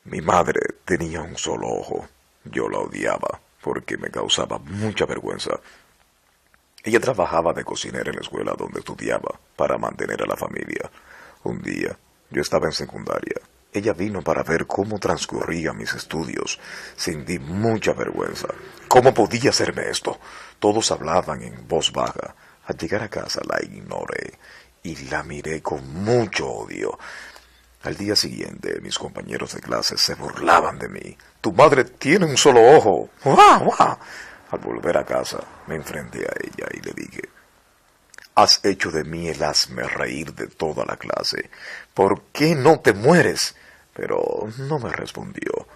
Mi madre tenía un solo ojo. Yo la odiaba porque me causaba mucha vergüenza. Ella trabajaba de cocinera en la escuela donde estudiaba para mantener a la familia. Un día, yo estaba en secundaria. Ella vino para ver cómo transcurrían mis estudios. Sentí mucha vergüenza. ¿Cómo podía hacerme esto? Todos hablaban en voz baja. Al llegar a casa la ignoré y la miré con mucho odio. Al día siguiente, mis compañeros de clase se burlaban de mí. Tu madre tiene un solo ojo. ¡Guau, guau! Al volver a casa, me enfrenté a ella y le dije, has hecho de mí el hazmerreír de toda la clase. ¿Por qué no te mueres? Pero no me respondió.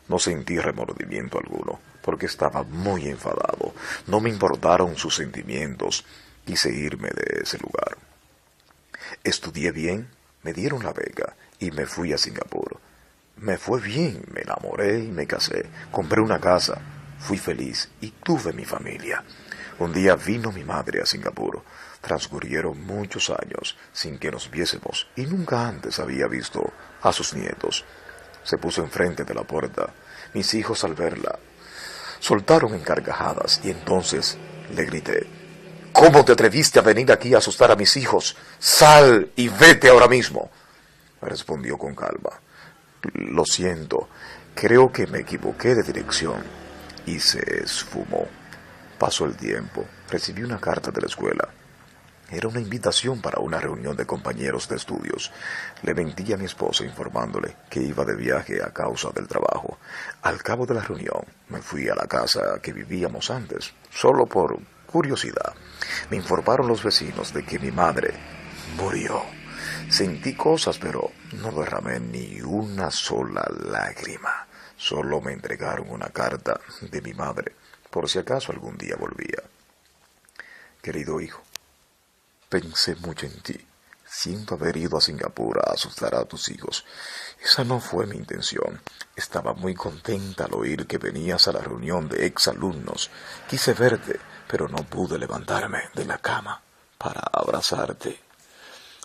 No sentí remordimiento alguno, porque estaba muy enfadado. No me importaron sus sentimientos. Quise irme de ese lugar. Estudié bien, me dieron la beca y me fui a Singapur. Me fue bien, me enamoré y me casé. Compré una casa, fui feliz y tuve mi familia. Un día vino mi madre a Singapur. Transcurrieron muchos años sin que nos viésemos y nunca antes había visto a sus nietos. Se puso enfrente de la puerta. Mis hijos al verla soltaron en carcajadas y entonces le grité, ¿cómo te atreviste a venir aquí a asustar a mis hijos? ¡Sal y vete ahora mismo! Me respondió con calma. Lo siento, creo que me equivoqué de dirección. Y se esfumó. Pasó el tiempo, recibí una carta de la escuela. Era una invitación para una reunión de compañeros de estudios. Le mentí a mi esposa informándole que iba de viaje a causa del trabajo. Al cabo de la reunión, me fui a la casa que vivíamos antes, solo por curiosidad. Me informaron los vecinos de que mi madre murió. Sentí cosas, pero no derramé ni una sola lágrima. Solo me entregaron una carta de mi madre, por si acaso algún día volvía. Querido hijo, pensé mucho en ti. Siento haber ido a Singapur a asustar a tus hijos. Esa no fue mi intención. Estaba muy contenta al oír que venías a la reunión de exalumnos. Quise verte, pero no pude levantarme de la cama para abrazarte.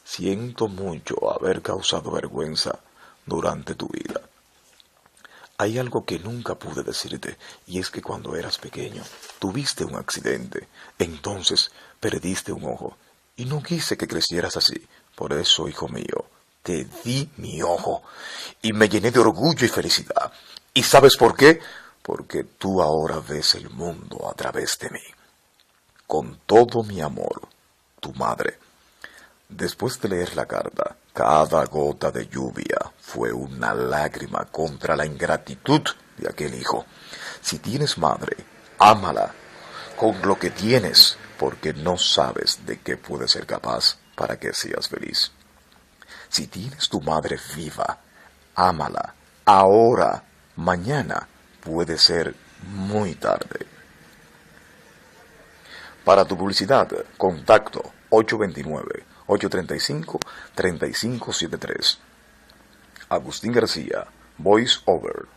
Siento mucho haber causado vergüenza durante tu vida. Hay algo que nunca pude decirte, y es que cuando eras pequeño, tuviste un accidente. Entonces, perdiste un ojo, y no quise que crecieras así. Por eso, hijo mío, te di mi ojo, y me llené de orgullo y felicidad. ¿Y sabes por qué? Porque tú ahora ves el mundo a través de mí. Con todo mi amor, tu madre. Después de leer la carta, cada gota de lluvia fue una lágrima contra la ingratitud de aquel hijo. Si tienes madre, ámala con lo que tienes, porque no sabes de qué puedes ser capaz para que seas feliz. Si tienes tu madre viva, ámala. Ahora, mañana, puede ser muy tarde. Para tu publicidad, contacto 829-835-3573. Agustín García, Voice Over.